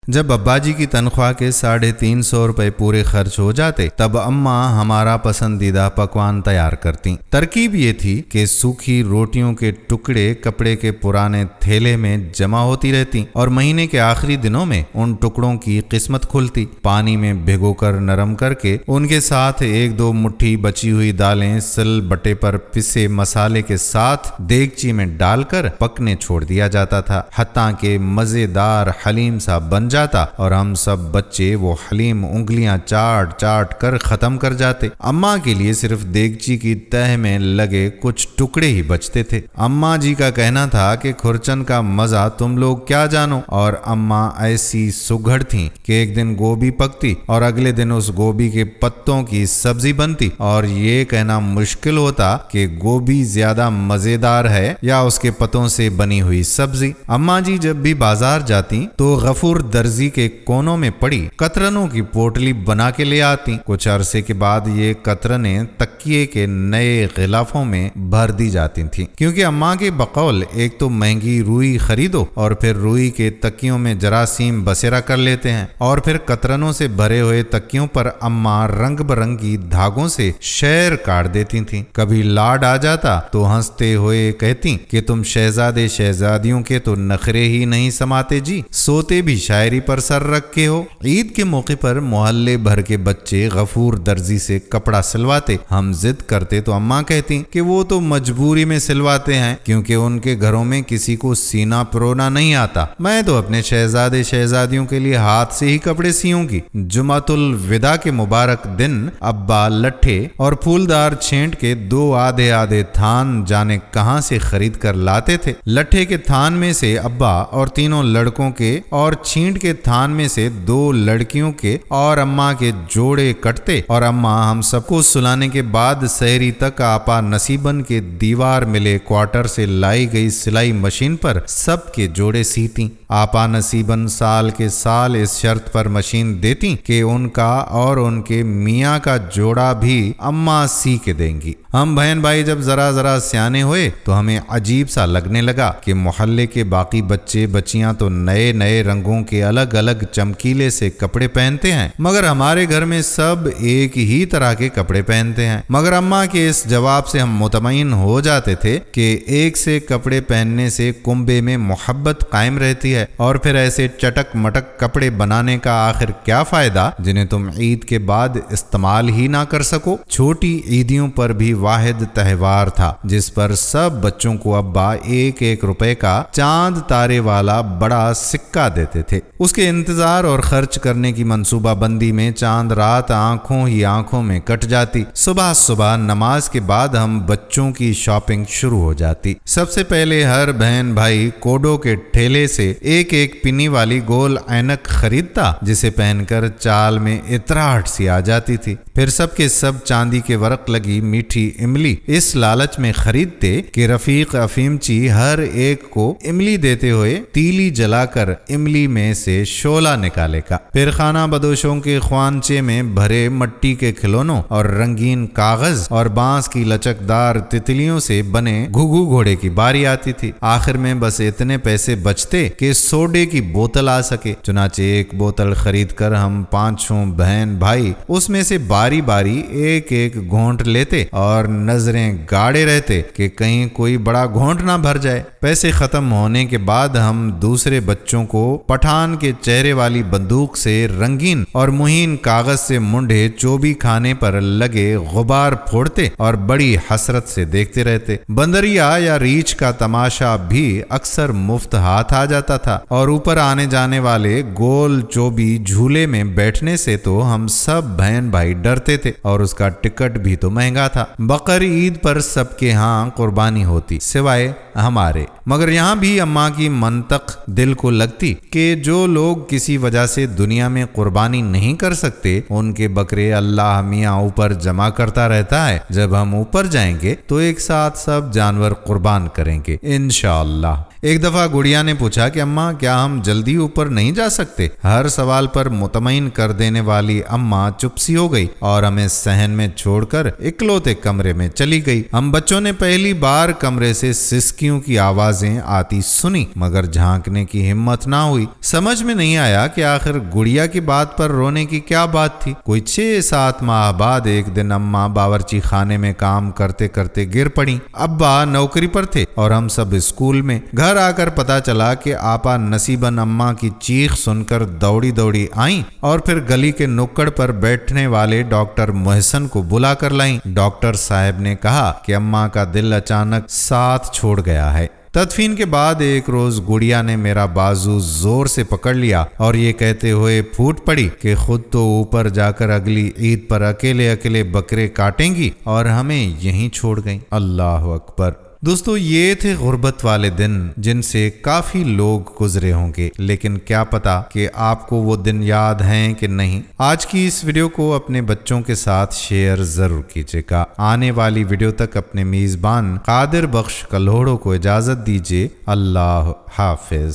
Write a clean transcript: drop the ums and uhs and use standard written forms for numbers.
جب ابا جی کی تنخواہ کے 350 روپے پورے خرچ ہو جاتے تب اماں ہمارا پسندیدہ پکوان تیار کرتی۔ ترکیب یہ تھی کہ سوکھی روٹیوں کے ٹکڑے کپڑے کے پرانے تھیلے میں جمع ہوتی رہتی اور مہینے کے آخری دنوں میں ان ٹکڑوں کی قسمت کھلتی۔ پانی میں بھگو کر نرم کر کے ان کے ساتھ 1-2 مٹھی بچی ہوئی دالیں سل بٹے پر پسے مسالے کے ساتھ دیگچی میں ڈال کر پکنے چھوڑ دیا جاتا تھا، حتیٰ کہ مزیدار حلیم سا بن جاتا اور ہم سب بچے وہ حلیم انگلیاں چاٹ چاٹ کر ختم کر جاتے۔ اماں کے لیے صرف دیگچی کی تہ میں لگے کچھ ٹکڑے ہی بچتے تھے۔ اماں جی کا کہنا تھا کہ کھرچن کا مزہ تم لوگ کیا جانو، اور اماں ایسی سگڑ تھیں کہ ایک دن گوبھی پکتی اور اگلے دن اس گوبھی کے پتوں کی سبزی بنتی، اور یہ کہنا مشکل ہوتا کہ گوبھی زیادہ مزیدار ہے یا اس کے پتوں سے بنی ہوئی سبزی۔ اماں جی جب بھی بازار جاتی تو غفور درزی کے کونوں میں پڑی قطرنوں کی پوٹلی بنا کے لے آتی۔ کچھ عرصے کے بعد یہ قطرنیں تکیے کے نئے غلافوں میں بھر دی جاتی تھیں، کیونکہ اماں کے بقول ایک تو مہنگی روئی خریدو اور پھر روئی کے تکیوں میں جراثیم بسیرا کر لیتے ہیں، اور پھر قطرنوں سے بھرے ہوئے تکیوں پر اماں رنگ برنگی دھاگوں سے شعر کاٹ دیتی تھیں۔ کبھی لاڈ آ جاتا تو ہنستے ہوئے کہتی کہ تم شہزادے شہزادیوں کے تو نخرے ہی نہیں سماتے جی، سوتے بھی شاعری پر سر رکھ کے ہو۔ عید کے موقع پر محلے بھر کے بچے غفور درزی سے کپڑا سلواتے، ہم ضد کرتے تو اماں کہتی کہ وہ تو مجبوری میں سلواتے ہیں کیونکہ ان کے گھروں میں کسی کو سینہ پرونا نہیں آتا، میں تو اپنے شہزادے شہزادیوں کے لیے ہاتھ سے ہی کپڑے سیوں گی۔ جمعۃ الوداع کے مبارک دن ابا لٹھے اور پھولدار چھینٹ کے 2 آدھے آدھے تھان جانے کہاں سے خرید کر لاتے تھے۔ لٹھے کے تھان میں سے ابا اور 3 لڑکوں کے اور چھینٹ کے تھان میں سے 2 لڑکیوں کے اور اماں کے جوڑے کٹتے، اور اماں ہم سب کو سلانے کے بعد سحری تک آپا نصیبن کے دیوار ملے کوارٹر سے لائی گئی سلائی مشین پر سب کے جوڑے سیتیں۔ آپا نصیبن سال کے سال اس شرط پر مشین دیتی کہ ان کا اور ان کے میاں کا جوڑا بھی اماں سی کے دیں گی۔ ہم بہن بھائی جب ذرا سیانے ہوئے تو ہمیں عجیب سا لگنے لگا کہ محلے کے باقی بچے بچیاں تو نئے نئے رنگوں کے الگ الگ چمکیلے سے کپڑے پہنتے ہیں، مگر ہمارے گھر میں سب ایک ہی طرح کے کپڑے پہنتے ہیں۔ مگر اماں کے اس جواب سے ہم مطمئن ہو جاتے تھے کہ ایک سے کپڑے پہننے سے کنبے میں محبت قائم رہتی ہے، اور پھر ایسے چٹک مٹک کپڑے بنانے کا آخر کیا فائدہ جنہیں تم عید کے بعد استعمال ہی نہ کر سکو۔ چھوٹی عیدیوں پر بھی واحد تہوار تھا جس پر سب بچوں کو ابا 1 روپے کا چاند تارے والا بڑا سکہ دیتے تھے۔ اس کے انتظار اور خرچ کرنے کی منصوبہ بندی میں چاند رات آنکھوں ہی آنکھوں میں کٹ جاتی۔ صبح نماز کے بعد ہم بچوں کی شاپنگ شروع ہو جاتی۔ سب سے پہلے ہر بہن بھائی کوڈو کے ٹھیلے سے ایک پنی والی گول اینک خریدتا جسے پہن کر چال میں اتراہٹ سی آ جاتی تھی۔ پھر سب کے سب چاندی کے ورق لگی میٹھی املی اس لالچ میں خریدتے کہ رفیق افیمچی ہر ایک کو املی دیتے ہوئے تیلی جلا کر املی میں سے شولہ نکالے گا۔ پھر خانہ بدوشوں کے خوانچے میں بھرے مٹی کے کھلونوں اور رنگین کاغذ اور بانس کی لچکدار تتلیوں سے بنے گھگو گھوڑے کی باری آتی تھی۔ آخر میں بس اتنے پیسے بچتے کہ سوڈے کی بوتل آ سکے، چنانچہ ایک بوتل خرید کر ہم 5 بہن بھائی اس میں سے باری باری ایک گھونٹ لیتے اور نظریں گاڑے رہتے کہ کہیں کوئی بڑا گھونٹ نہ بھر جائے۔ پیسے ختم ہونے کے بعد ہم دوسرے بچوں کو پٹھان کے چہرے والی بندوق سے رنگین اور مہین کاغذ سے منڈے چوبی کھانے پر لگے غبار پھوڑتے اور بڑی حسرت سے دیکھتے رہتے۔ بندریا یا ریچھ کا تماشا بھی اکثر مفت ہاتھ آ جاتا تھا، اور اوپر آنے جانے والے گول چوبی جھولے میں بیٹھنے سے تو ہم سب بہن بھائی ڈرتے تھے، اور اس کا ٹکٹ بھی تو مہنگا تھا۔ بقر عید پر سب کے ہاں قربانی ہوتی سوائے ہمارے، مگر یہاں بھی اماں کی منطق دل کو لگتی کہ جو لوگ کسی وجہ سے دنیا میں قربانی نہیں کر سکتے ان کے بکرے اللہ میاں اوپر جمع کرتا رہتا ہے، جب ہم اوپر جائیں گے تو ایک ساتھ سب جانور قربان کریں گے انشاءاللہ۔ ایک دفعہ گڑیا نے پوچھا کہ اماں کیا ہم جلدی اوپر نہیں جا سکتے؟ ہر سوال پر مطمئن کر دینے والی اماں چپ سی ہو گئی اور ہمیں صحن میں چھوڑ کر اکلوتے کمرے میں چلی گئی۔ ہم بچوں نے پہلی بار کمرے سے سسکیوں کی آوازیں آتی سنی مگر جھانکنے کی ہمت نہ ہوئی۔ سمجھ میں نہیں آیا کہ آخر گڑیا کی بات پر رونے کی کیا بات تھی۔ کوئی 6-7 ماہ بعد ایک دن اماں باورچی خانے میں کام کرتے کرتے گر پڑی۔ ابا نوکری پر تھے اور ہم سب اسکول میں۔ گھر آ کر پتا چلا کہ آپا نصیباً اماں کی چیخ سن کر دوڑی دوڑی آئیں اور پھر گلی کے نکڑ پر بیٹھنے والے ڈاکٹر محسن کو بلا کر لائیں۔ ڈاکٹر صاحب نے کہا کہ اماں کا دل اچانک ساتھ چھوڑ گیا ہے۔ تدفین کے بعد ایک روز گڑیا نے میرا بازو زور سے پکڑ لیا اور یہ کہتے ہوئے پھوٹ پڑی کہ خود تو اوپر جا کر اگلی عید پر اکیلے اکیلے بکرے کاٹیں گی اور ہمیں یہیں چھوڑ گئیں۔ اللہ اکبر۔ دوستو یہ تھے غربت والے دن جن سے کافی لوگ گزرے ہوں گے، لیکن کیا پتا کہ آپ کو وہ دن یاد ہیں کہ نہیں۔ آج کی اس ویڈیو کو اپنے بچوں کے ساتھ شیئر ضرور کیجیے گا۔ آنے والی ویڈیو تک اپنے میزبان قادر بخش کلوڑوں کو اجازت دیجیے۔ اللہ حافظ۔